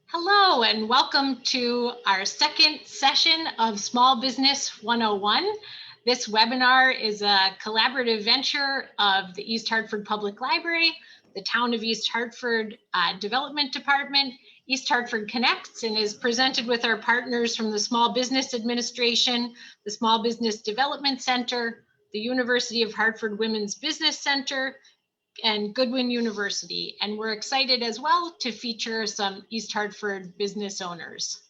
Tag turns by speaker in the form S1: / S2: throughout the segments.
S1: Hello and welcome to our second session of Small Business 101. This webinar is a collaborative venture of the East Hartford Public Library, the Town of East Hartford Development Department, East Hartford Connects, and is presented with our partners from the Small Business Administration, the Small Business Development Center, the University of Hartford Women's Business Center, and Goodwin University. And we're excited as well to feature some East Hartford business owners.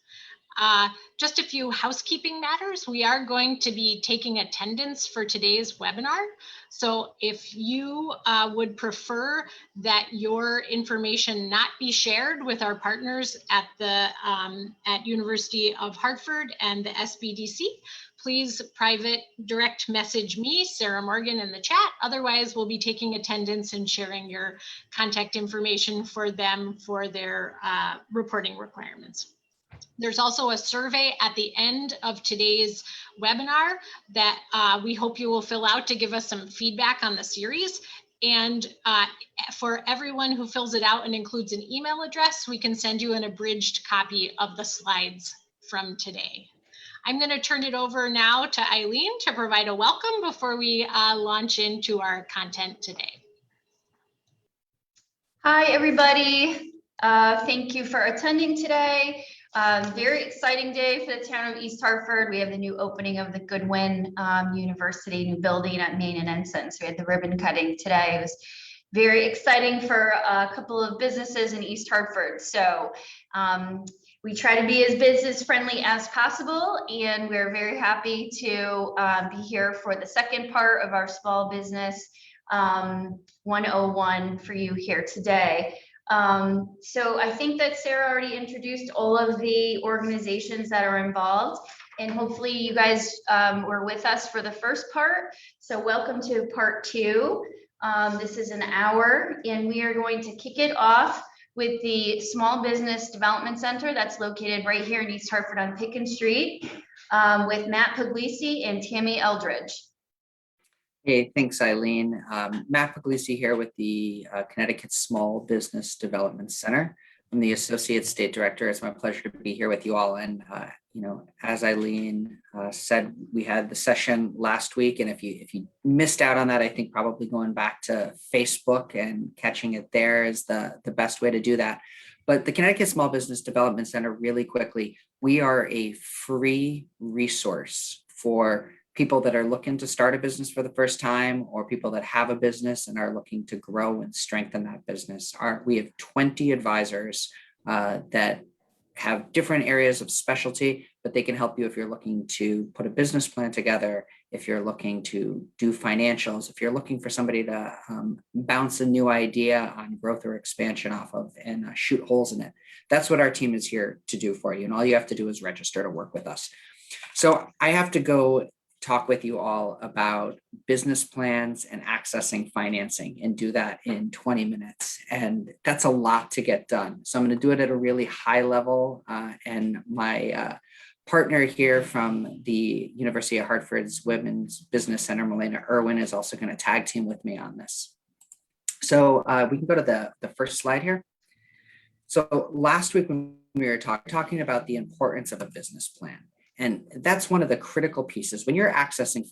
S1: Just a few housekeeping matters. We are going to be taking attendance for today's webinar. So if you would prefer that your information not be shared with our partners at the University of Hartford and the SBDC, please private direct message me, Sarah Morgan, in the chat. Otherwise, we'll be taking attendance and sharing your contact information for them for their reporting requirements. There's also a survey at the end of today's webinar that we hope you will fill out to give us some feedback on the series. And for everyone who fills it out and includes an email address, we can send you an abridged copy of the slides from today. I'm going to turn it over now to Eileen to provide a welcome before we launch into our content today.
S2: Hi, everybody. Thank you for attending today. Very exciting day for the town of East Hartford. We have the new opening of the Goodwin University new building at Main and Ensign. So we had the ribbon cutting today. It was very exciting for a couple of businesses in East Hartford. So we try to be as business friendly as possible, and we're very happy to be here for the second part of our small business 101 for you here today. So I think that Sarah already introduced all of the organizations that are involved, and hopefully you guys were with us for the first part. So welcome to part two. This is an hour, and we are going to kick it off with the Small Business Development Center that's located right here in East Hartford on Pickens Street with Matt Puglisi and Tammy Eldridge.
S3: Hey, thanks, Eileen. Matt Puglisi here with the Connecticut Small Business Development Center. I'm the Associate State Director. It's my pleasure to be here with you all. And, as Eileen said, we had the session last week. And if you missed out on that, I think probably going back to Facebook and catching it there is the best way to do that. But the Connecticut Small Business Development Center, really quickly, we are a free resource for people that are looking to start a business for the first time, or people that have a business and are looking to grow and strengthen that business. We have 20 advisors that have different areas of specialty, but they can help you if you're looking to put a business plan together, if you're looking to do financials, if you're looking for somebody to bounce a new idea on growth or expansion off of and shoot holes in it. That's what our team is here to do for you. And all you have to do is register to work with us. So I have to go talk with you all about business plans and accessing financing, and do that in 20 minutes. And that's a lot to get done. So I'm going to do it at a really high level. And my partner here from the University of Hartford's Women's Business Center, Melena Irwin, is also going to tag team with me on this. So we can go to the first slide here. So last week when we were talking about the importance of a business plan. And that's one of the critical pieces when you're accessing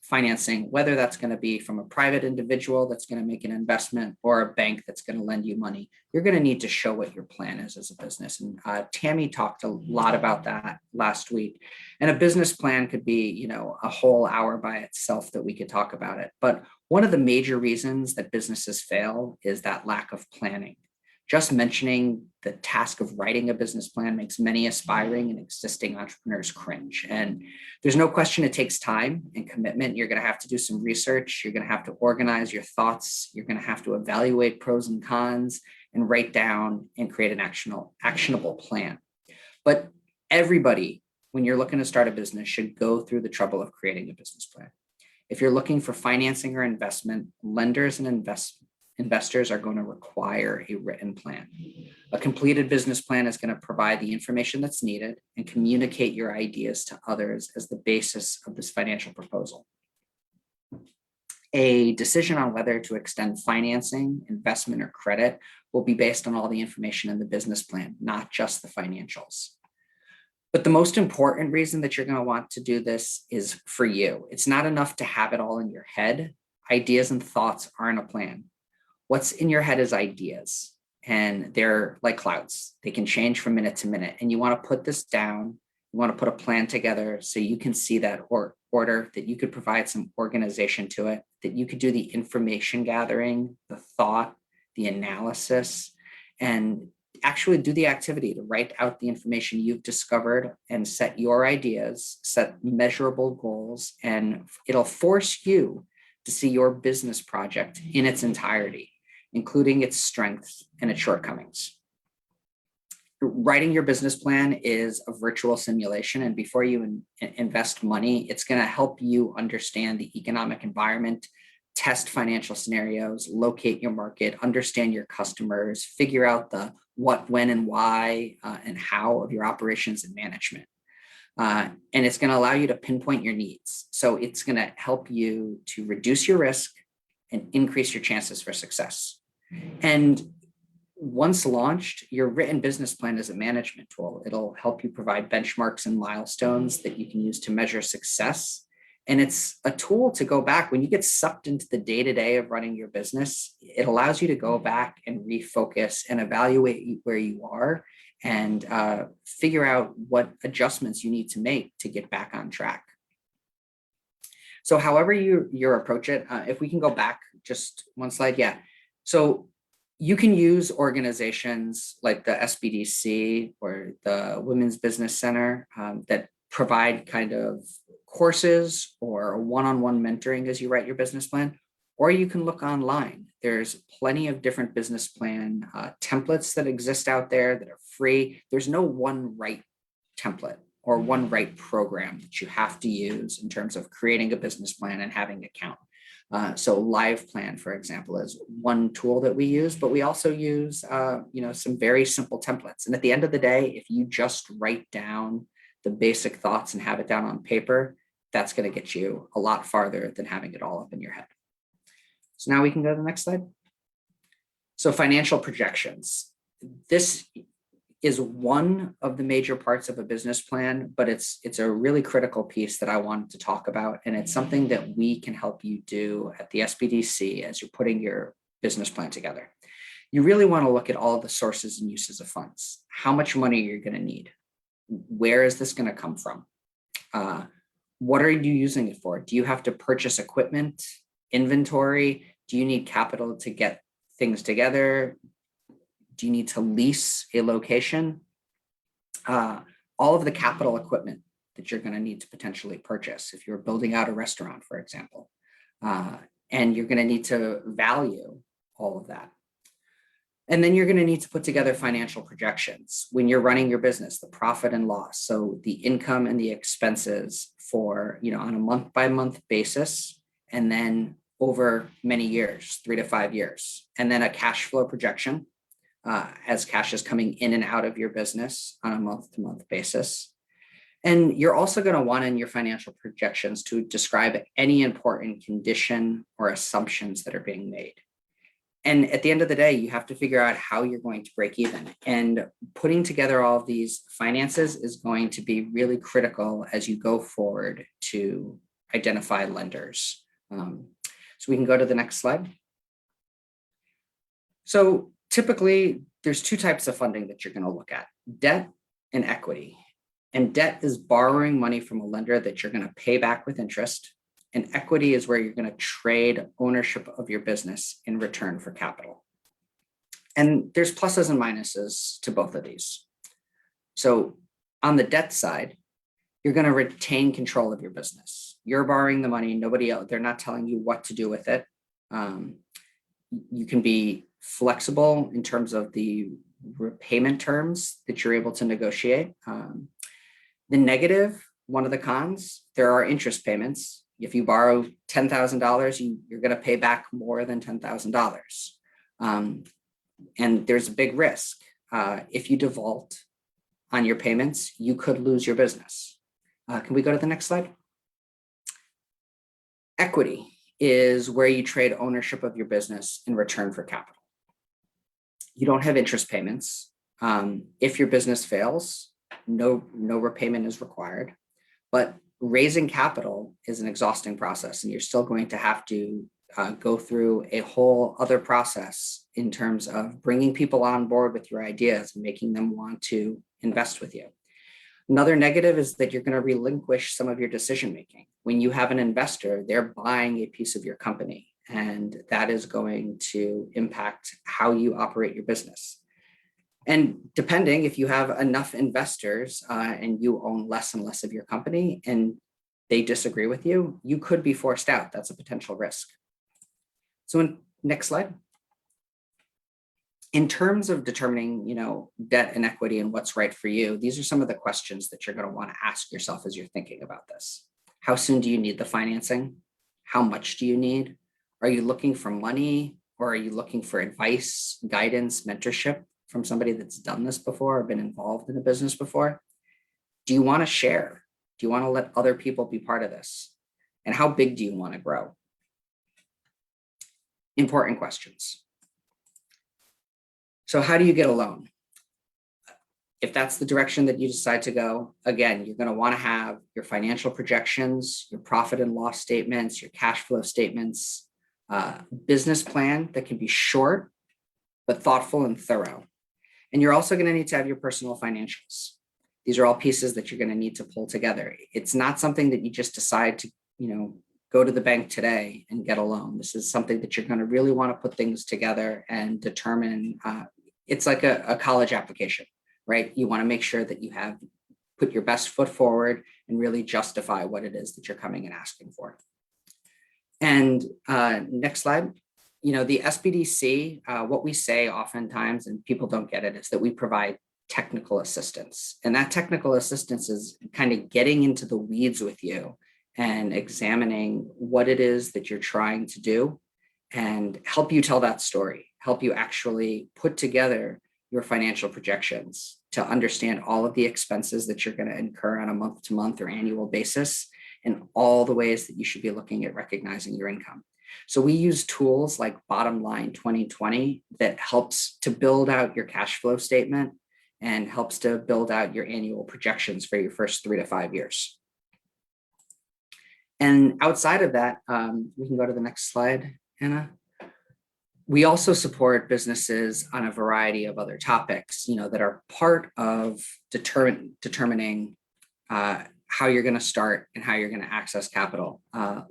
S3: financing, whether that's going to be from a private individual that's going to make an investment or a bank that's going to lend you money. You're going to need to show what your plan is as a business. And Tammy talked a lot about that last week. And a business plan could be, a whole hour by itself that we could talk about it. But one of the major reasons that businesses fail is that lack of planning. Just mentioning the task of writing a business plan makes many aspiring and existing entrepreneurs cringe. And there's no question it takes time and commitment. You're going to have to do some research. You're going to have to organize your thoughts. You're going to have to evaluate pros and cons and write down and create an actionable plan. But everybody, when you're looking to start a business, should go through the trouble of creating a business plan. If you're looking for financing or investment, lenders and investors are going to require a written plan. A completed business plan is going to provide the information that's needed and communicate your ideas to others as the basis of this financial proposal. A decision on whether to extend financing, investment, or credit will be based on all the information in the business plan, not just the financials. But the most important reason that you're going to want to do this is for you. It's not enough to have it all in your head. Ideas and thoughts aren't a plan. What's in your head is ideas, and they're like clouds. They can change from minute to minute, and you want to put this down. You want to put a plan together so you can see that order, that you could provide some organization to it, that you could do the information gathering, the thought, the analysis, and actually do the activity to write out the information you've discovered and set your ideas, set measurable goals, and it'll force you to see your business project in its entirety, including its strengths and its shortcomings. Writing your business plan is a virtual simulation, and before you invest money, it's going to help you understand the economic environment, test financial scenarios, locate your market, understand your customers, figure out the what, when, and why, and how of your operations and management. And it's going to allow you to pinpoint your needs. So it's going to help you to reduce your risk and increase your chances for success. And once launched, your written business plan is a management tool. It'll help you provide benchmarks and milestones that you can use to measure success. And it's a tool to go back when you get sucked into the day-to-day of running your business. It allows you to go back and refocus and evaluate where you are and figure out what adjustments you need to make to get back on track. So however you approach it, if we can go back just one slide, yeah. So you can use organizations like the SBDC or the Women's Business Center that provide kind of courses or one-on-one mentoring as you write your business plan, or you can look online. There's plenty of different business plan templates that exist out there that are free. There's no one right template or one right program that you have to use in terms of creating a business plan and having it count. So Live Plan, for example, is one tool that we use, but we also use some very simple templates. And at the end of the day, if you just write down the basic thoughts and have it down on paper, that's going to get you a lot farther than having it all up in your head. So now we can go to the next slide. So financial projections. This is one of the major parts of a business plan, but it's a really critical piece that I wanted to talk about. And it's something that we can help you do at the SBDC as you're putting your business plan together. You really want to look at all of the sources and uses of funds. How much money you're going to need? Where is this going to come from? What are you using it for? Do you have to purchase equipment, inventory? Do you need capital to get things together? Do you need to lease a location? All of the capital equipment that you're going to need to potentially purchase if you're building out a restaurant, for example. And you're going to need to value all of that. And then you're going to need to put together financial projections when you're running your business, the profit and loss. So the income and the expenses for, on a month-by-month basis, and then over many years, 3 to 5 years, and then a cash flow projection as cash is coming in and out of your business on a month-to-month basis. And you're also going to want in your financial projections to describe any important condition or assumptions that are being made. And at the end of the day, you have to figure out how you're going to break even. And putting together all of these finances is going to be really critical as you go forward to identify lenders. So we can go to the next slide. So typically, there's two types of funding that you're going to look at: debt and equity. And debt is borrowing money from a lender that you're going to pay back with interest. And equity is where you're going to trade ownership of your business in return for capital. And there's pluses and minuses to both of these. So on the debt side, you're going to retain control of your business. You're borrowing the money, nobody else, they're not telling you what to do with it. You can be flexible in terms of the repayment terms that you're able to negotiate. The negative, one of the cons, there are interest payments. If you borrow $10,000, you're going to pay back more than $10,000. And there's a big risk. If you default on your payments, you could lose your business. Can we go to the next slide? Equity is where you trade ownership of your business in return for capital. You don't have interest payments. If your business fails, no repayment is required. But raising capital is an exhausting process, and you're still going to have to go through a whole other process in terms of bringing people on board with your ideas and making them want to invest with you. Another negative is that you're going to relinquish some of your decision making. When you have an investor, they're buying a piece of your company, and that is going to impact how you operate your business. And depending, if you have enough investors and you own less and less of your company and they disagree with you, you could be forced out. That's a potential risk. So next slide. In terms of determining, debt and equity and what's right for you, these are some of the questions that you're going to want to ask yourself as you're thinking about this. How soon do you need the financing? How much do you need? Are you looking for money, or are you looking for advice, guidance, mentorship from somebody that's done this before or been involved in a business before? Do you want to share? Do you want to let other people be part of this? And how big do you want to grow? Important questions. So how do you get a loan? If that's the direction that you decide to go, again, you're going to want to have your financial projections, your profit and loss statements, your cash flow statements, business plan that can be short, but thoughtful and thorough. And you're also going to need to have your personal financials. These are all pieces that you're going to need to pull together. It's not something that you just decide to, go to the bank today and get a loan. This is something that you're going to really want to put things together and determine. It's like a college application, right? You want to make sure that you have put your best foot forward and really justify what it is that you're coming and asking for. And next slide. The SBDC, what we say oftentimes, and people don't get it, is that we provide technical assistance. And that technical assistance is kind of getting into the weeds with you and examining what it is that you're trying to do and help you tell that story, help you actually put together your financial projections to understand all of the expenses that you're going to incur on a month-to-month or annual basis, and all the ways that you should be looking at recognizing your income. So we use tools like Bottom Line 2020 that helps to build out your cash flow statement and helps to build out your annual projections for your first 3 to 5 years. And outside of that, we can go to the next slide, Anna. We also support businesses on a variety of other topics, that are part of determining how you're going to start and how you're going to access capital,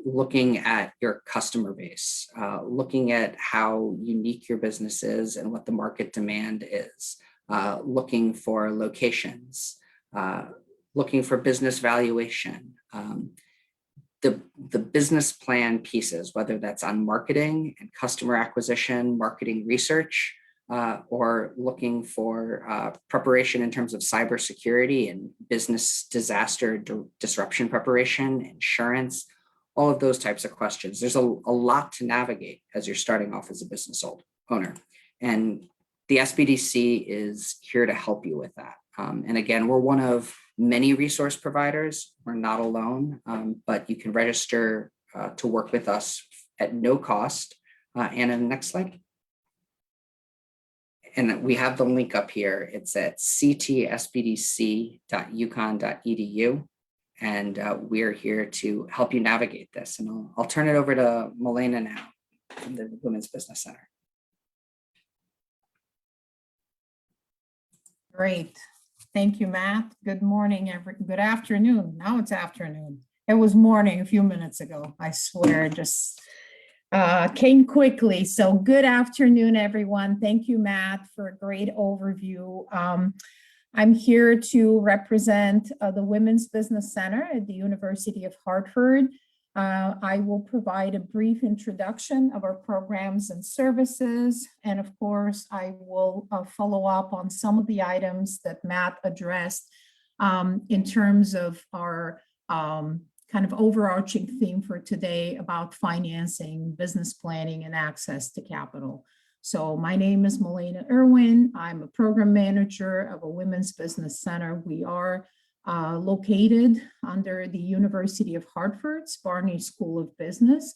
S3: looking at your customer base, looking at how unique your business is and what the market demand is, looking for locations, looking for business valuation, the business plan pieces, whether that's on marketing and customer acquisition, marketing research, or looking for preparation in terms of cybersecurity and business disaster disruption preparation, insurance, all of those types of questions. There's a lot to navigate as you're starting off as a business owner. And the SBDC is here to help you with that. And again, we're one of many resource providers. We're not alone, but you can register to work with us at no cost. And in the next slide. And we have the link up here. It's at ctsbdc.uconn.edu. And we're here to help you navigate this. And I'll turn it over to Milena now from the Women's Business Center.
S4: Great. Thank you, Matt. Good morning, good afternoon. Now it's afternoon. It was morning a few minutes ago. I swear, it just came quickly. So good afternoon, everyone. Thank you, Matt, for a great overview. I'm here to represent the Women's Business Center at the University of Hartford. I will provide a brief introduction of our programs and services. And of course, I will follow up on some of the items that Matt addressed in terms of our kind of overarching theme for today about financing, business planning, and access to capital. So my name is Milena Irwin. I'm a program manager of a Women's Business Center. We are located under the University of Hartford's Barney School of Business.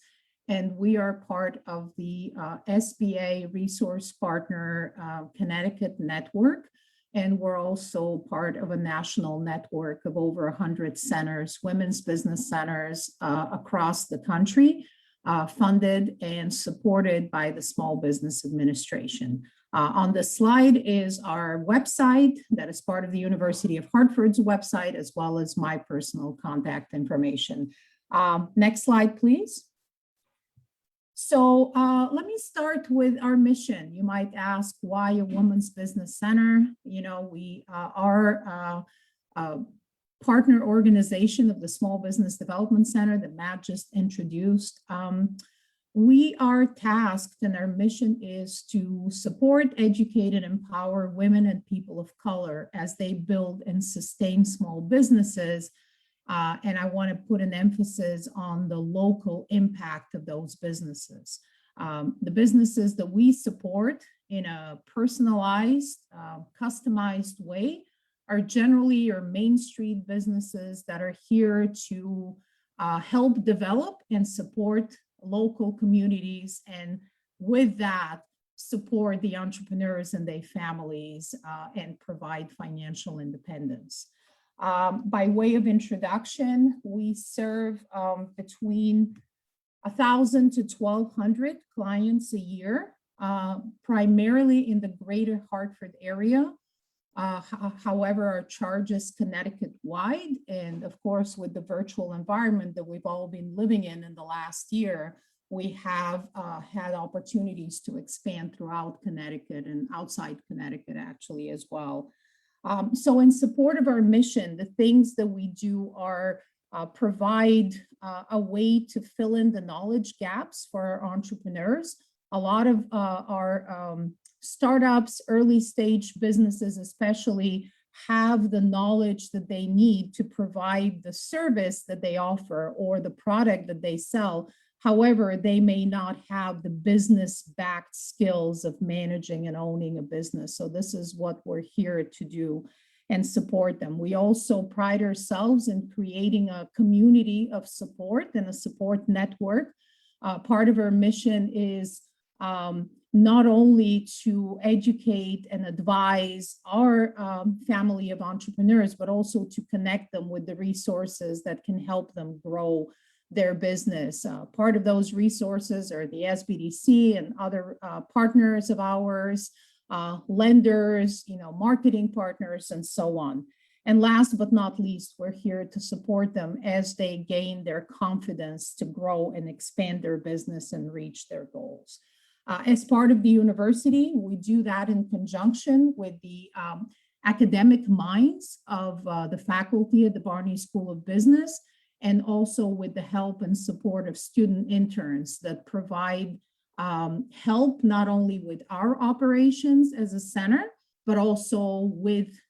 S4: and we are part of the SBA Resource Partner Connecticut Network. And we're also part of a national network of over 100 centers, women's business centers across the country, funded and supported by the Small Business Administration. On the slide is our website that is part of the University of Hartford's website, as well as my personal contact information. Next slide, please. So let me start with our mission. You might ask, why a women's business center? You know, we are a partner organization of the Small Business Development Center that Matt just introduced. We are tasked, and our mission is to support, educate, and empower women and people of color as they build and sustain small businesses. And I want to put an emphasis on the local impact of those businesses. The businesses that we support in a personalized, customized way are generally your Main Street businesses that are here to help develop and support local communities, and with that, support the entrepreneurs and their families and provide financial independence. By way of introduction, we serve between 1,000 to 1,200 clients a year, primarily in the greater Hartford area. However, our charge is Connecticut-wide, and of course, with the virtual environment that we've all been living in the last year, we have had opportunities to expand throughout Connecticut and outside Connecticut actually as well. So in support of our mission, the things that we do are provide a way to fill in the knowledge gaps for our entrepreneurs. A lot of our startups, early stage businesses especially, have the knowledge that they need to provide the service that they offer or the product that they sell. However, they may not have the business-backed skills of managing and owning a business. So this is what we're here to do and support them. We also pride ourselves in creating a community of support and a support network. Part of our mission is not only to educate and advise our family of entrepreneurs, but also to connect them with the resources that can help them grow their business. Part of those resources are the SBDC and other partners of ours, lenders, marketing partners, and so on. And last but not least, we're here to support them as they gain their confidence to grow and expand their business and reach their goals. As part of the university, we do that in conjunction with the academic minds of the faculty at the Barney School of Business, and also with the help and support of student interns that provide help not only with our operations as a center, but also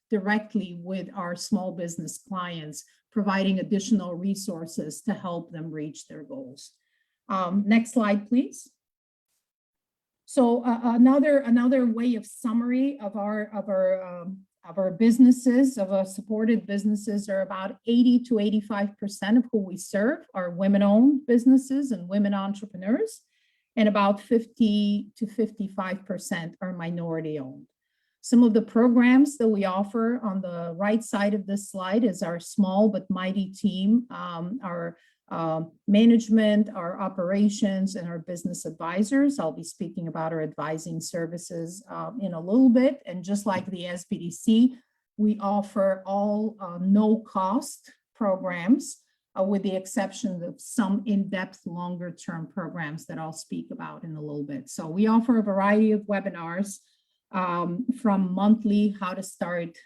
S4: directly with our small business clients, providing additional resources to help them reach their goals. Next slide, please. So another way of summary of our businesses, of our supported businesses, are about 80 to 85% of who we serve are women-owned businesses and women entrepreneurs, and about 50 to 55% are minority-owned. Some of the programs that we offer on the right side of this slide is our small but mighty team, our management, our operations, and our business advisors. I'll be speaking about our advising services in a little bit. And just like the SBDC, we offer all no-cost programs with the exception of some in-depth longer-term programs that I'll speak about in a little bit. So we offer a variety of webinars from monthly how to start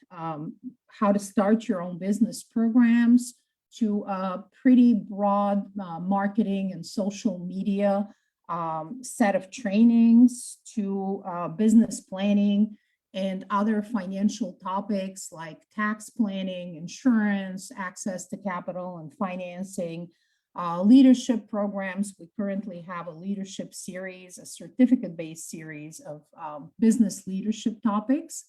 S4: your own business programs, to a pretty broad marketing and social media set of trainings, to business planning and other financial topics like tax planning, insurance, access to capital and financing, leadership programs. We currently have a leadership series, a certificate-based series of business leadership topics.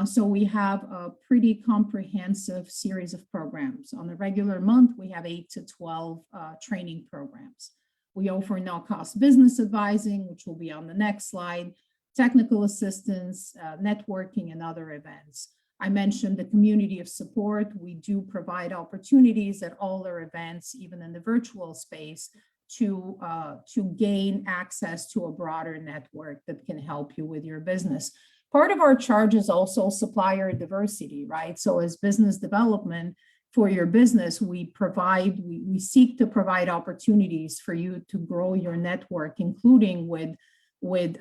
S4: So we have a pretty comprehensive series of programs. On a regular month, we have 8 to 12 training programs. We offer no-cost business advising, which will be on the next slide, technical assistance, networking, and other events. I mentioned the community of support. We do provide opportunities at all our events, even in the virtual space, to gain access to a broader network that can help you with your business. Part of our charge is also supplier diversity, right? So as business development for your business, we seek to provide opportunities for you to grow your network, including with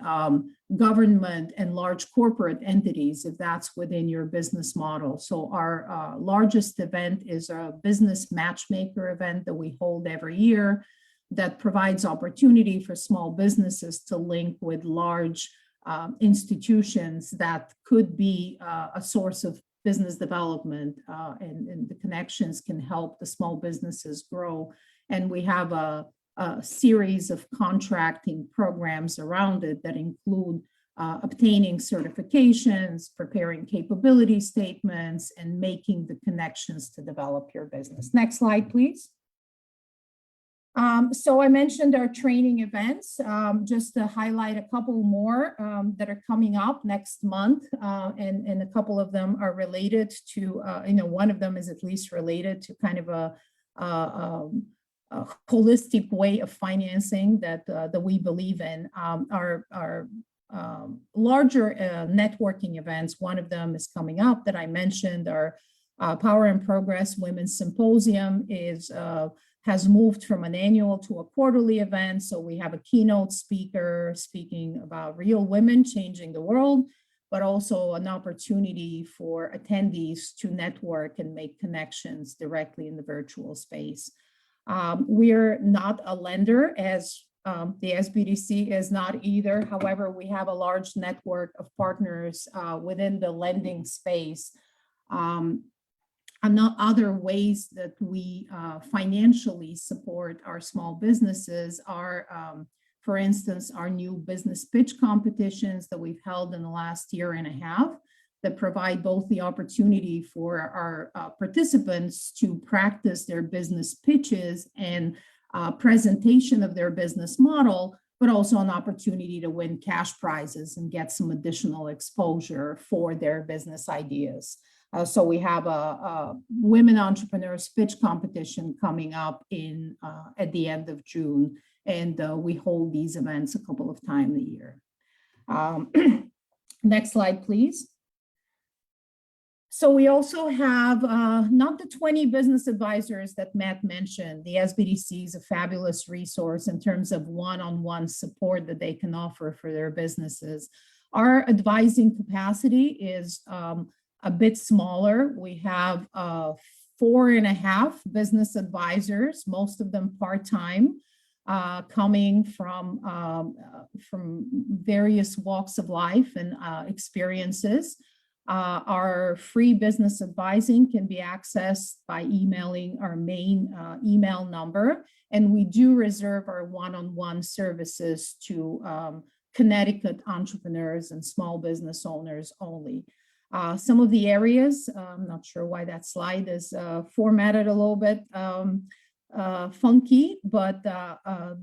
S4: government and large corporate entities, if that's within your business model. So our largest event is a business matchmaker event that we hold every year that provides opportunity for small businesses to link with large institutions that could be a source of business development, and the connections can help the small businesses grow. And we have a series of contracting programs around it that include obtaining certifications, preparing capability statements, and making the connections to develop your business. Next slide, please. So I mentioned our training events, just to highlight a couple more that are coming up next month, and a couple of them are related to, one of them is at least related to kind of a holistic way of financing that we believe in. Our larger networking events, one of them is coming up that I mentioned, our Power and Progress Women's Symposium has moved from an annual to a quarterly event. So we have a keynote speaker speaking about real women changing the world, but also an opportunity for attendees to network and make connections directly in the virtual space. We're not a lender, as the SBDC is not either. However, we have a large network of partners within the lending space. Other ways that we financially support our small businesses are, for instance, our new business pitch competitions that we've held in the last year and a half that provide both the opportunity for our participants to practice their business pitches and presentation of their business model, but also an opportunity to win cash prizes and get some additional exposure for their business ideas. So we have a women entrepreneurs pitch competition coming up at the end of June, and we hold these events a couple of times a year. Next slide, please. So we also have not the 20 business advisors that Matt mentioned. The SBDC is a fabulous resource in terms of one-on-one support that they can offer for their businesses. Our advising capacity is a bit smaller. We have 4.5 business advisors, most of them part-time, coming from various walks of life and experiences. Our free business advising can be accessed by emailing our main email number, and we do reserve our one-on-one services to Connecticut entrepreneurs and small business owners only. Some of the areas, I'm not sure why that slide is formatted a little bit funky, but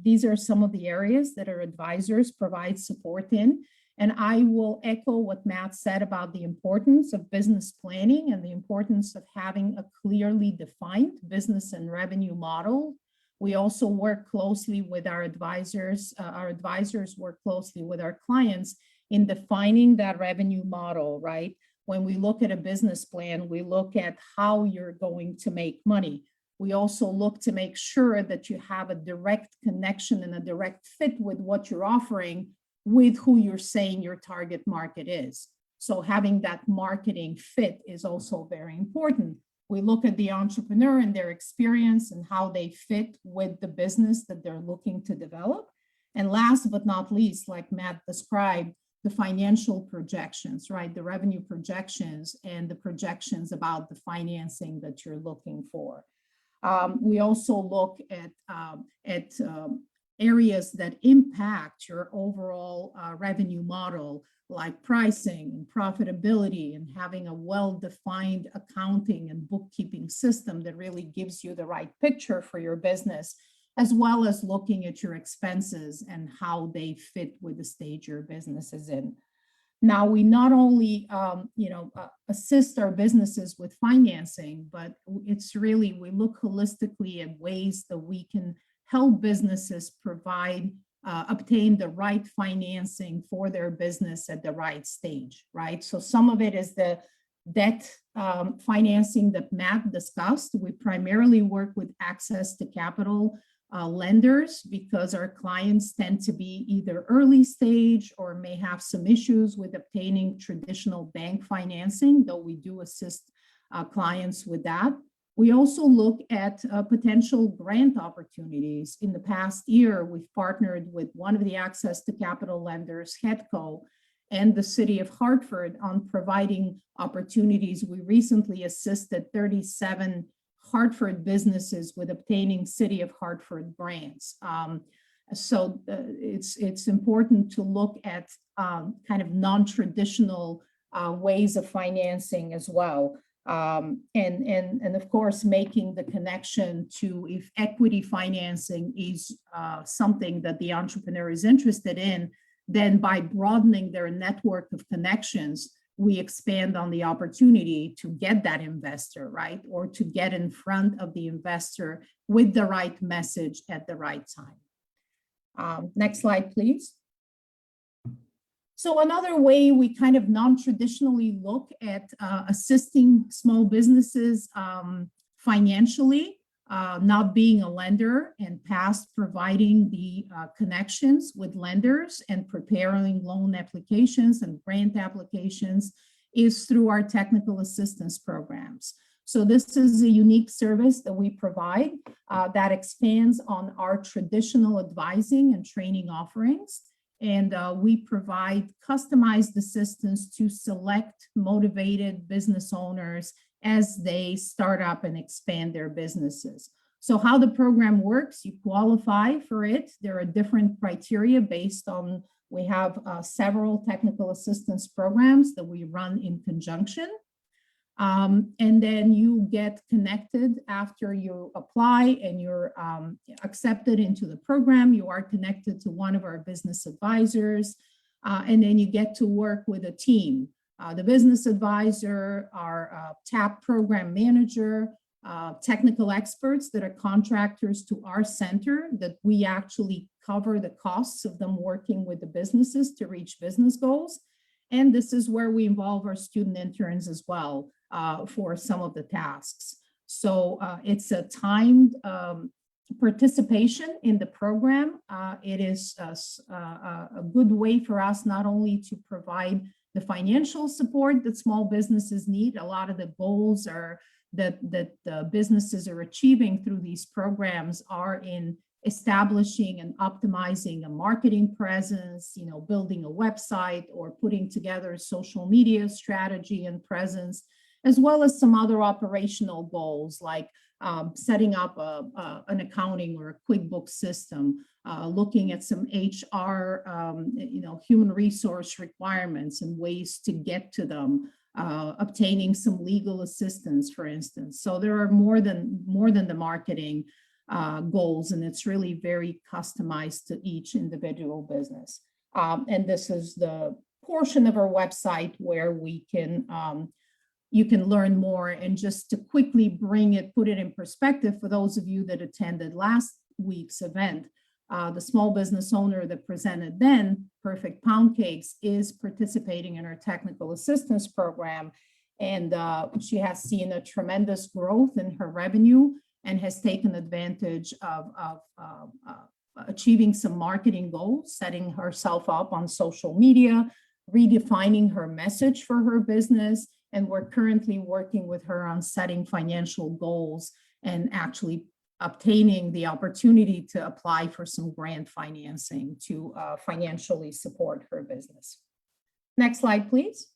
S4: these are some of the areas that our advisors provide support in. And I will echo what Matt said about the importance of business planning and the importance of having a clearly defined business and revenue model. We also work closely with our advisors. Our advisors work closely with our clients in defining that revenue model, right? When we look at a business plan, we look at how you're going to make money. We also look to make sure that you have a direct connection and a direct fit with what you're offering with who you're saying your target market is. So having that marketing fit is also very important. We look at the entrepreneur and their experience and how they fit with the business that they're looking to develop. And last but not least, like Matt described, the financial projections, right? The revenue projections and the projections about the financing that you're looking for. We also look at areas that impact your overall revenue model, like pricing and profitability, and having a well-defined accounting and bookkeeping system that really gives you the right picture for your business, as well as looking at your expenses and how they fit with the stage your business is in. Now, we not only, assist our businesses with financing, but it's really, we look holistically at ways that we can help businesses obtain the right financing for their business at the right stage, right? So some of it is the debt financing that Matt discussed. We primarily work with access to capital lenders because our clients tend to be either early stage or may have some issues with obtaining traditional bank financing, though we do assist clients with that. We also look at potential grant opportunities. In the past year, we've partnered with one of the access to capital lenders, HEDCO, and the City of Hartford on providing opportunities. We recently assisted 37 Hartford businesses with obtaining City of Hartford grants. It's important to look at kind of non-traditional ways of financing as well. And of course, making the connection to if equity financing is something that the entrepreneur is interested in, then by broadening their network of connections, we expand on the opportunity to get that investor, right? Or to get in front of the investor with the right message at the right time. Next slide, please. So another way we kind of non-traditionally look at assisting small businesses financially, not being a lender and past providing the connections with lenders and preparing loan applications and grant applications is through our technical assistance programs. So this is a unique service that we provide that expands on our traditional advising and training offerings. And we provide customized assistance to select motivated business owners as they start up and expand their businesses. So how the program works, you qualify for it. There are different criteria based on, we have several technical assistance programs that we run in conjunction. And then you get connected after you apply and you're accepted into the program. You are connected to one of our business advisors, and then you get to work with a team. The business advisor, our TAP program manager, technical experts that are contractors to our center that we actually cover the costs of them working with the businesses to reach business goals. And this is where we involve our student interns as well for some of the tasks. So it's a timed participation in the program. It is a good way for us not only to provide the financial support that small businesses need. A lot of the goals are that the businesses are achieving through these programs are in establishing and optimizing a marketing presence, building a website or putting together a social media strategy and presence, as well as some other operational goals like setting up an accounting or a QuickBooks system, looking at some HR, human resource requirements and ways to get to them, obtaining some legal assistance, for instance. So there are more than the marketing goals, and it's really very customized to each individual business. And this is the portion of our website where we can you can learn more. And just to quickly put it in perspective for those of you that attended last week's event, the small business owner that presented then, Perfect Pound Cakes, is participating in our technical assistance program. And she has seen a tremendous growth in her revenue and has taken advantage of achieving some marketing goals, setting herself up on social media, redefining her message for her business. And we're currently working with her on setting financial goals and actually obtaining the opportunity to apply for some grant financing to financially support her business. Next slide, please.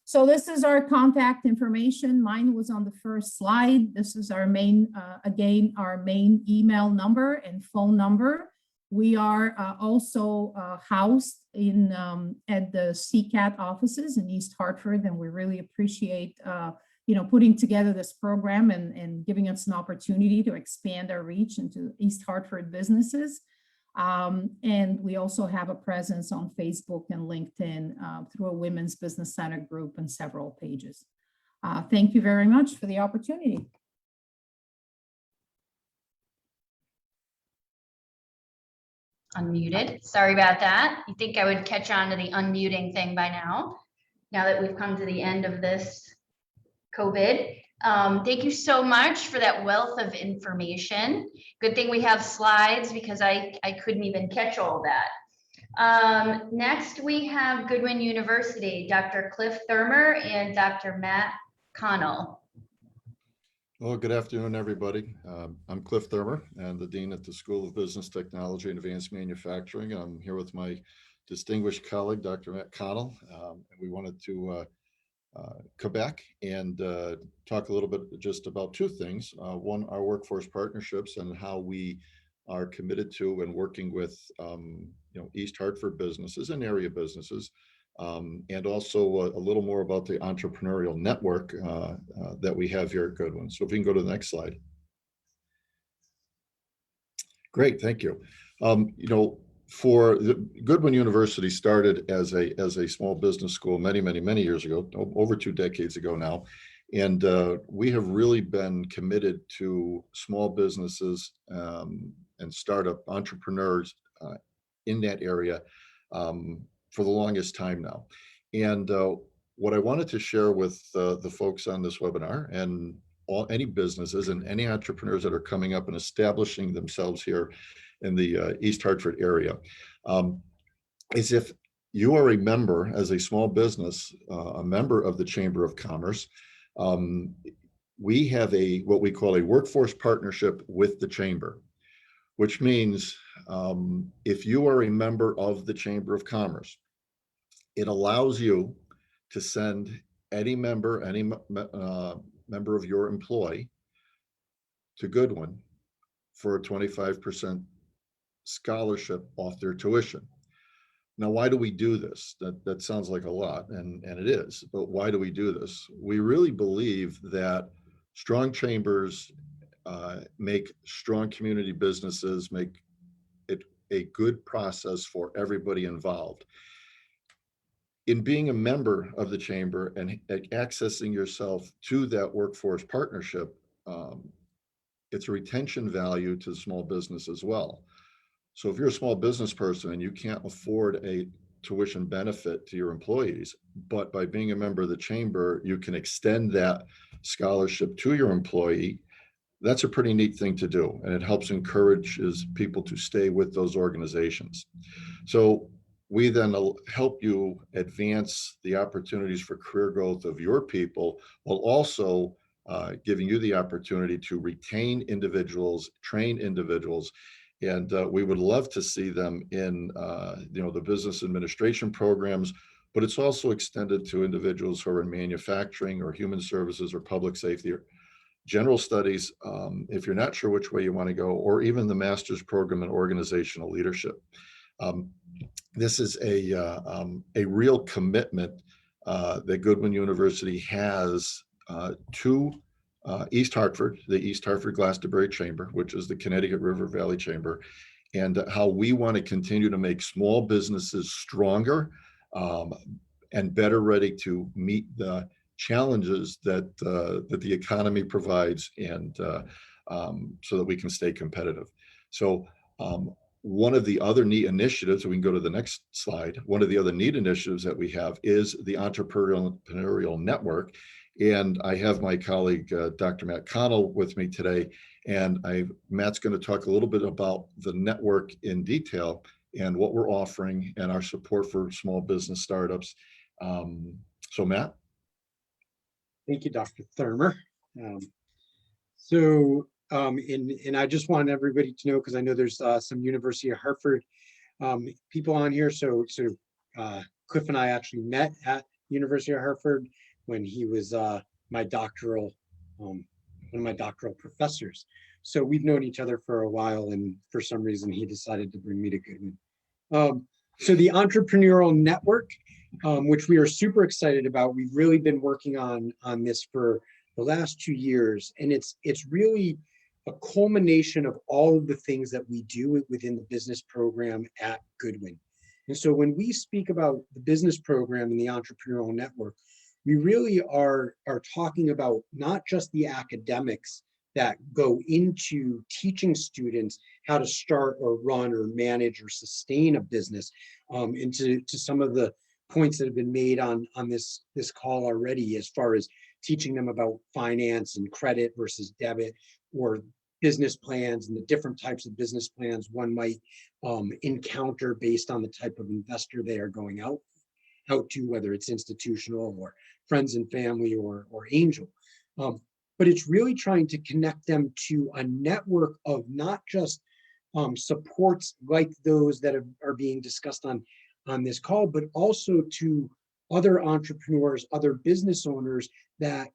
S4: So this is our contact information. Mine was on the first slide. This is our main, again, our main email number and phone number. We are also housed at the CCAT offices in East Hartford, and we really appreciate putting together this program and giving us an opportunity to expand our reach into East Hartford businesses. And we also have a presence on Facebook and LinkedIn through a Women's Business Center group and several pages. Thank you very much for the opportunity.
S2: Unmuted. Sorry about that. You think I would catch on to the unmuting thing by now that we've come to the end of this COVID. Thank you so much for that wealth of information. Good thing we have slides because I couldn't even catch all that. Next, we have Goodwin University, Dr. Cliff Thurmer and Dr. Matt Conlon.
S5: Well, good afternoon, everybody. I'm Cliff Thurmer and the Dean at the School of Business Technology and Advanced Manufacturing. I'm here with my distinguished colleague, Dr. Matt Conlon. We wanted to come back and talk a little bit just about two things. One, our workforce partnerships and how we are committed to and working with East Hartford businesses and area businesses. And also a little more about the Entrepreneurial Network that we have here at Goodwin. So if we can go to the next slide. Great, thank you. For the Goodwin University started as a small business school many years ago, over 2 decades ago now. And we have really been committed to small businesses and startup entrepreneurs in that area for the longest time now. And what I wanted to share with the folks on this webinar and any businesses and any entrepreneurs that are coming up and establishing themselves here in the East Hartford area is if you are a member as a small business, a member of the Chamber of Commerce, we have what we call a workforce partnership with the Chamber, which means if you are a member of the Chamber of Commerce, it allows you to send any member of your employee to Goodwin for a 25% scholarship off their tuition. Now, why do we do this? That sounds like a lot, and it is, but why do we do this? We really believe that strong chambers make strong community businesses, make it a good process for everybody involved. In being a member of the chamber and accessing yourself to that workforce partnership, it's a retention value to small business as well. So if you're a small business person and you can't afford a tuition benefit to your employees, but by being a member of the chamber, you can extend that scholarship to your employee, that's a pretty neat thing to do. And it helps encourage people to stay with those organizations. So we then help you advance the opportunities for career growth of your people, while also giving you the opportunity to retain individuals, train individuals. And we would love to see them in the business administration programs, but it's also extended to individuals who are in manufacturing or human services or public safety or general studies, if you're not sure which way you want to go, or even the master's program in organizational leadership. This is a real commitment that Goodwin University has to East Hartford, the East Hartford Glastonbury Chamber, which is the Connecticut River Valley Chamber, and how we want to continue to make small businesses stronger and better ready to meet the challenges that the economy provides, and so that we can stay competitive. So one of the other neat initiatives, we can go to the next slide, one of the other neat initiatives that we have is the Entrepreneurial Network. And I have my colleague, Dr. Matt Conlon, with me today. And Matt's going to talk a little bit about the network in detail and what we're offering and our support for small business startups. So Matt.
S6: Thank you, Dr. Thurmer. And I just want everybody to know, because I know there's some University of Hartford people on here. So Cliff and I actually met at University of Hartford when he was one of my doctoral professors. So we've known each other for a while, and for some reason he decided to bring me to Goodwin. So the Entrepreneurial Network, which we are super excited about, we've really been working on this for the last 2 years, and it's really a culmination of all of the things that we do within the business program at Goodwin. And so when we speak about the business program and the Entrepreneurial Network, we really are talking about not just the academics that go into teaching students how to start or run or manage or sustain a business, and to some of the points that have been made on this call already, as far as teaching them about finance and credit versus debit, or business plans and the different types of business plans one might encounter based on the type of investor they are going out to, whether it's institutional or friends and family or angel. But it's really trying to connect them to a network of not just supports like those that are being discussed on this call, but also to other entrepreneurs, other business owners that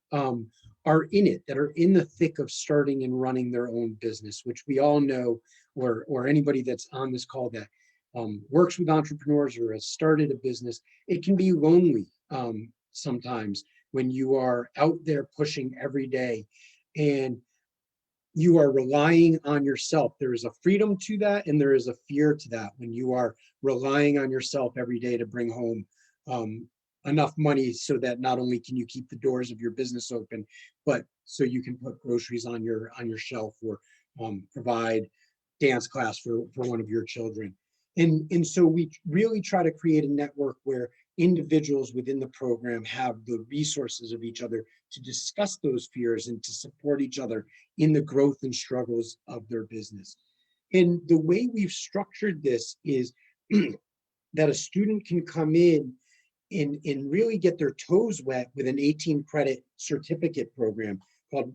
S6: are in it, that are in the thick of starting and running their own business, which we all know, or anybody that's on this call that works with entrepreneurs or has started a business, it can be lonely sometimes when you are out there pushing every day and you are relying on yourself. There is a freedom to that, and there is a fear to that when you are relying on yourself every day to bring home enough money so that not only can you keep the doors of your business open, but so you can put groceries on your shelf, or provide dance class for one of your children. And so we really try to create a network where individuals within the program have the resources of each other to discuss those fears and to support each other in the growth and struggles of their business. And the way we've structured this is that a student can come in and really get their toes wet with an 18 credit certificate program called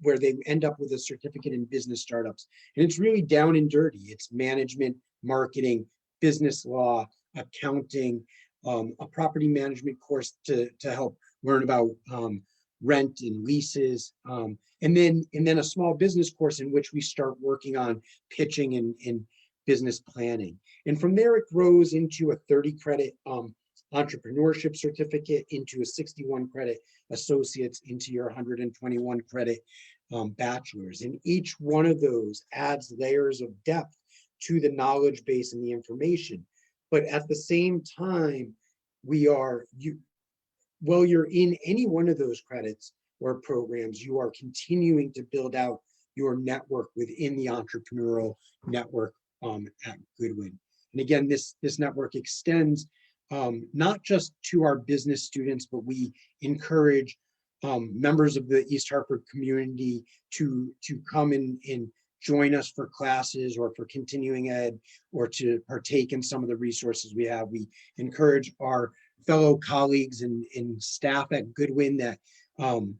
S6: where they end up with a certificate in business startups. And it's really down and dirty. It's management, marketing, business law, accounting, a property management course to help learn about rent and leases, and then a small business course in which we start working on pitching and business planning. And from there, it grows into a 30 credit entrepreneurship certificate, into a 61 credit associates, into your 121 credit bachelor's. And each one of those adds layers of depth to the knowledge base and the information. But at the same time, while you're in any one of those credits or programs, you are continuing to build out your network within the Entrepreneurial Network at Goodwin. And again, this network extends not just to our business students, but we encourage members of the East Hartford community to come and join us for classes or for continuing ed, or to partake in some of the resources we have. We encourage our fellow colleagues and staff at Goodwin that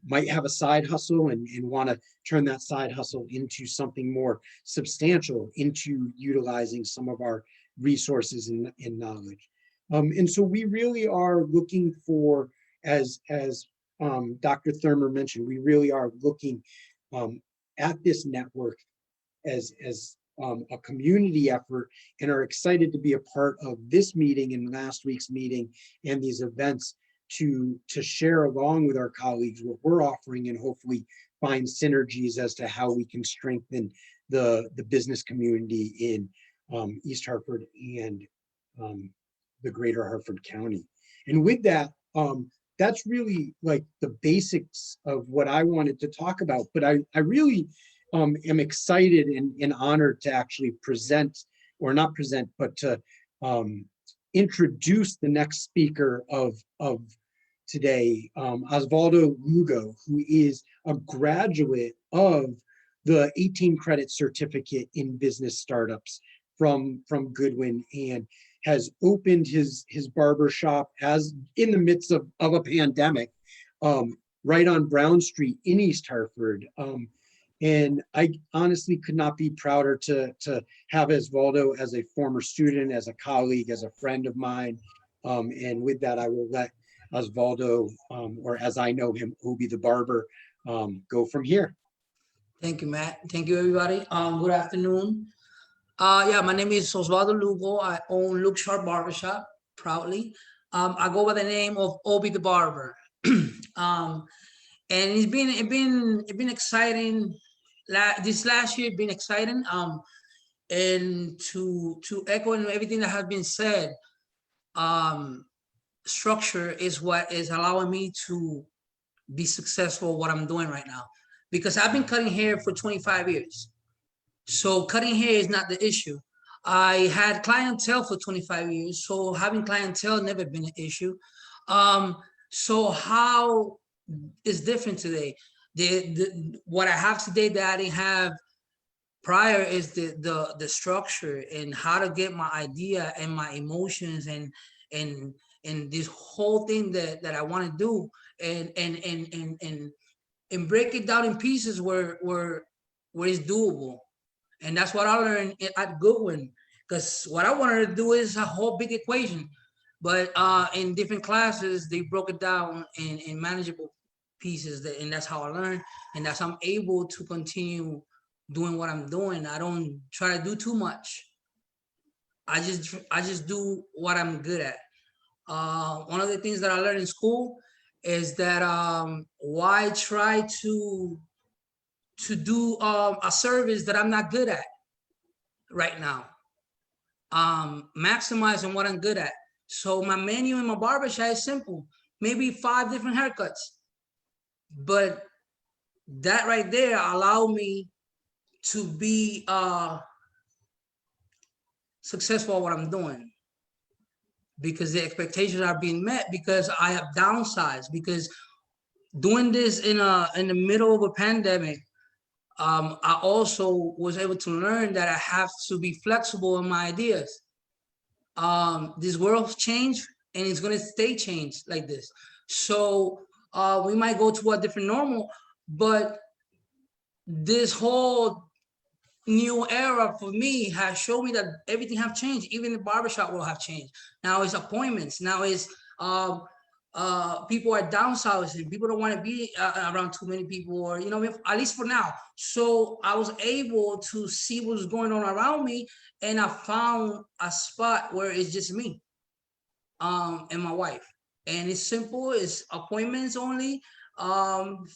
S6: might have a side hustle and want to turn that side hustle into something more substantial, into utilizing some of our resources and knowledge. And so we really are looking for, as Dr. Thurmer mentioned, we really are looking at this network as a community effort, and are excited to be a part of this meeting and last week's meeting and these events to share along with our colleagues what we're offering, and hopefully find synergies as to how we can strengthen the business community in East Hartford and the greater Hartford County. And with that, that's really like the basics of what I wanted to talk about. But I really am excited and honored to actually present, or not present, but to introduce the next speaker of today, Osvaldo Lugo, who is a graduate of the 18 credit certificate in business startups from Goodwin, and has opened his barber shop as in the midst of a pandemic, right on Brown Street in East Hartford. And I honestly could not be prouder to have Osvaldo as a former student, as a colleague, as a friend of mine. And with that, I will let Osvaldo, or as I know him, Obi the barber, go from here.
S7: Thank you, Matt. Thank you, everybody. Good afternoon. Yeah, my name is Osvaldo Lugo. I own Luke Sharp Barbershop, proudly. I go by the name of Obi the barber. and it's been exciting. This last year been exciting. And to echo everything that has been said, structure is what is allowing me to be successful what I'm doing right now, because I've been cutting hair for 25 years. So cutting hair is not the issue. I had clientele for 25 years, so having clientele never been an issue. So how is different today? What I have today that I didn't have prior is the structure and how to get my idea and my emotions and this whole thing that I want to do and break it down in pieces where it's doable. And that's what I learned at Goodwin, because what I wanted to do is a whole big equation, but in different classes they broke it down in manageable pieces, and that's how I learned, and that's how I'm able to continue doing what I'm doing. I don't try to do too much. I just do what I'm good at. One of the things that I learned in school is that why try to do a service that I'm not good at right now. Maximizing what I'm good at. So my menu in my barbershop is simple, maybe 5 different haircuts, but that right there allowed me to be successful at what I'm doing, because the expectations are being met, because I have downsized, because doing this in the middle of a pandemic, I also was able to learn that I have to be flexible in my ideas. This world's changed and it's going to stay changed like this. So we might go to a different normal, but this whole new era for me has shown me that everything have changed. Even the barbershop will have changed. Now it's appointments. Now it's people are downsizing. People don't want to be around too many people, or at least for now. So I was able to see what's going on around me, and I found a spot where it's just me and my wife, and it's simple. It's appointments only,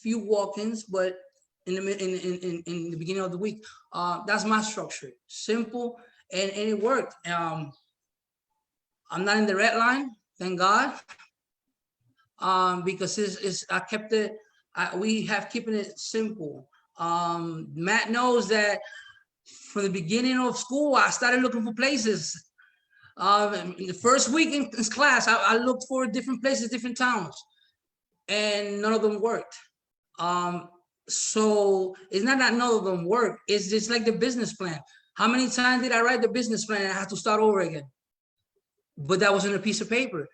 S7: few walk-ins, but in the beginning of the week, that's my structure. Simple, and it worked. I'm not in the red line, thank God. Because I kept it, we have keeping it simple. Matt knows that from the beginning of school, I started looking for places. In the first week in class, I looked for different places, different towns, and none of them worked. So it's not that none of them work. It's just like the business plan. How many times did I write the business plan and I had to start over again? But that was on a piece of paper.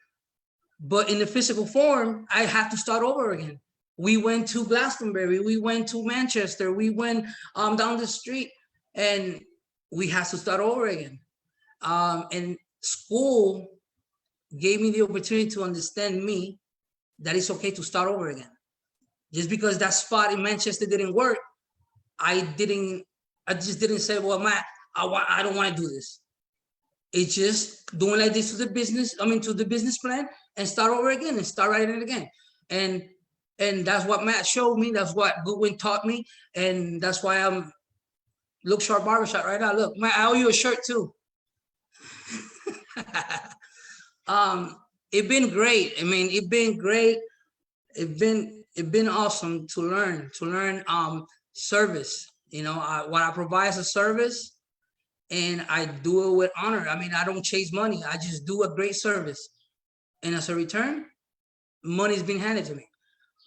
S7: But in the physical form, I had to start over again. We went to Glastonbury, we went to Manchester, we went down the street, and we had to start over again. And school gave me the opportunity to understand me, that it's okay to start over again. Just because that spot in Manchester didn't work, I just didn't say, well, Matt, I don't want to do this. It's just doing like this to the business, to the business plan, and start over again and start writing it again. And that's what Matt showed me. That's what Goodwin taught me. And that's why I'm Look Sharp Barbershop right now. Look, Matt, I owe you a shirt too. It's been great. It's been great. It's been awesome to learn service. What I provide as a service, and I do it with honor. I don't chase money. I just do a great service. And as a return, money's been handed to me.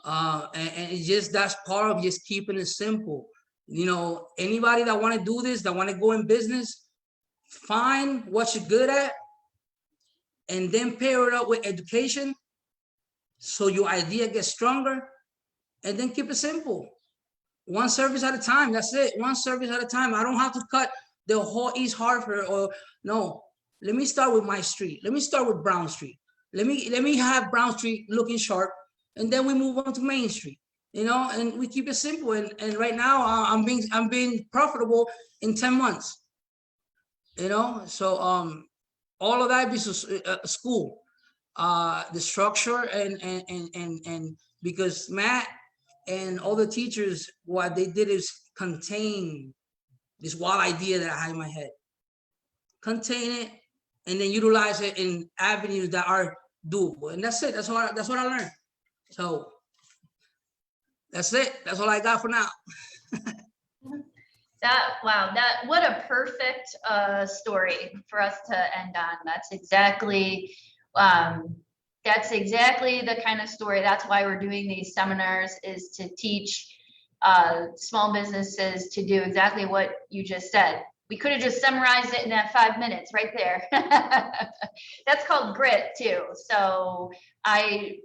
S7: And it's just, that's part of just keeping it simple. Anybody that want to do this, that want to go in business, find what you're good at, and then pair it up with education so your idea gets stronger, and then keep it simple. One service at a time, that's it. One service at a time. I don't have to cut the whole East Hartford, or no. Let me start with my street. Let me start with Brown Street. Let me have Brown Street looking sharp, and then we move on to Main Street. And we keep it simple. And right now I'm being profitable in 10 months. So all of that is school, the structure, and because Matt And all the teachers, what they did is contain this wild idea that I had in my head. Contain it, and then utilize it in avenues that are doable. And that's it. That's what I learned. So that's it. That's all I got for now.
S2: What a perfect story for us to end on. That's exactly the kind of story. That's why we're doing these seminars, is to teach small businesses to do exactly what you just said. We could have just summarized it in that 5 minutes right there. That's called grit too. So I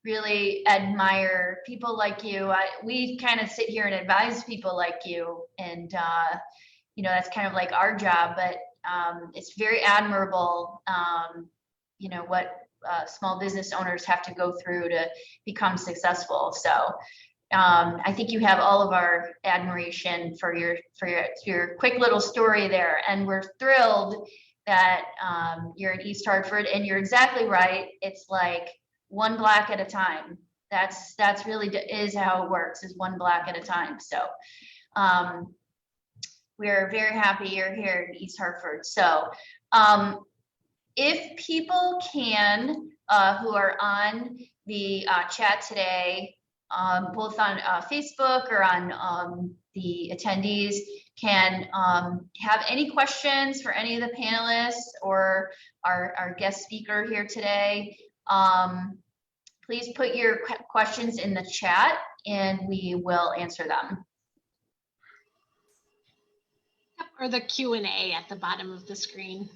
S2: really admire people like you. We kind of sit here and advise people like you, and that's kind of like our job, but it's very admirable, what small business owners have to go through to become successful. So I think you have all of our admiration for your quick little story there, and we're thrilled that you're in East Hartford, and you're exactly right. It's like one block at a time. That's really is how it works, is one block at a time. So we're very happy you're here in East Hartford. So if people can, who are on the chat today, both on Facebook or on the attendees, can have any questions for any of the panelists or our guest speaker here today, please put your questions in the chat and we will answer them.
S1: Or the Q&A at the bottom of the screen.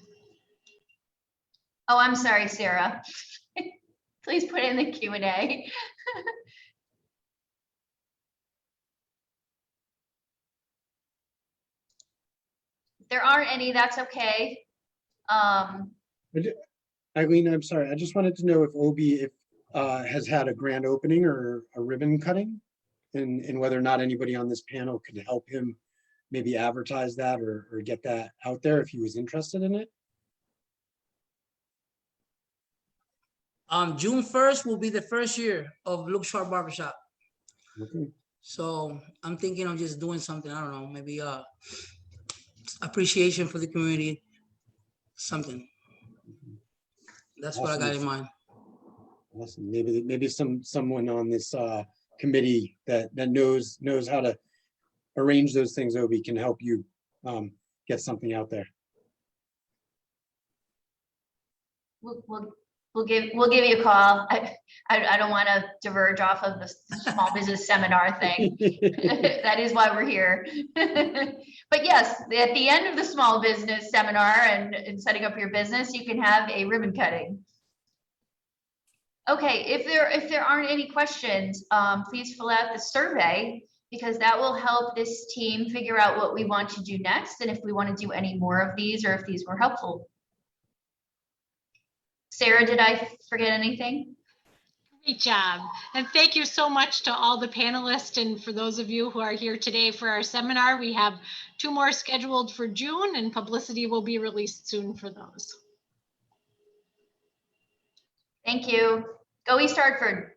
S2: Oh, I'm sorry, Sarah. Please put in the Q&A. If there aren't any, that's okay.
S6: Eileen, I'm sorry. I just wanted to know if OB has had a grand opening or a ribbon cutting, and whether or not anybody on this panel could help him maybe advertise that or get that out there if he was interested in it.
S7: June 1st will be the first year of Lugo Barbershop.
S6: Okay.
S7: So I'm thinking of just doing something, I don't know, maybe appreciation for the community, something. That's
S6: Awesome.
S7: what I got in mind.
S6: Awesome. Maybe someone on this committee that knows how to arrange those things, Obi, can help you get something out there.
S2: We'll give you a call. I don't want to diverge off of the small business seminar thing. That is why we're here. But yes, at the end of the small business seminar and setting up your business, you can have a ribbon cutting. Okay, if there aren't any questions, please fill out the survey, because that will help this team figure out what we want to do next, and if we want to do any more of these, or if these were helpful. Sarah, did I forget anything?
S1: Great job. And thank you so much to all the panelists. And for those of you who are here today for our seminar, we have 2 more scheduled for June, and publicity will be released soon for those.
S2: Thank you. Go East Hartford.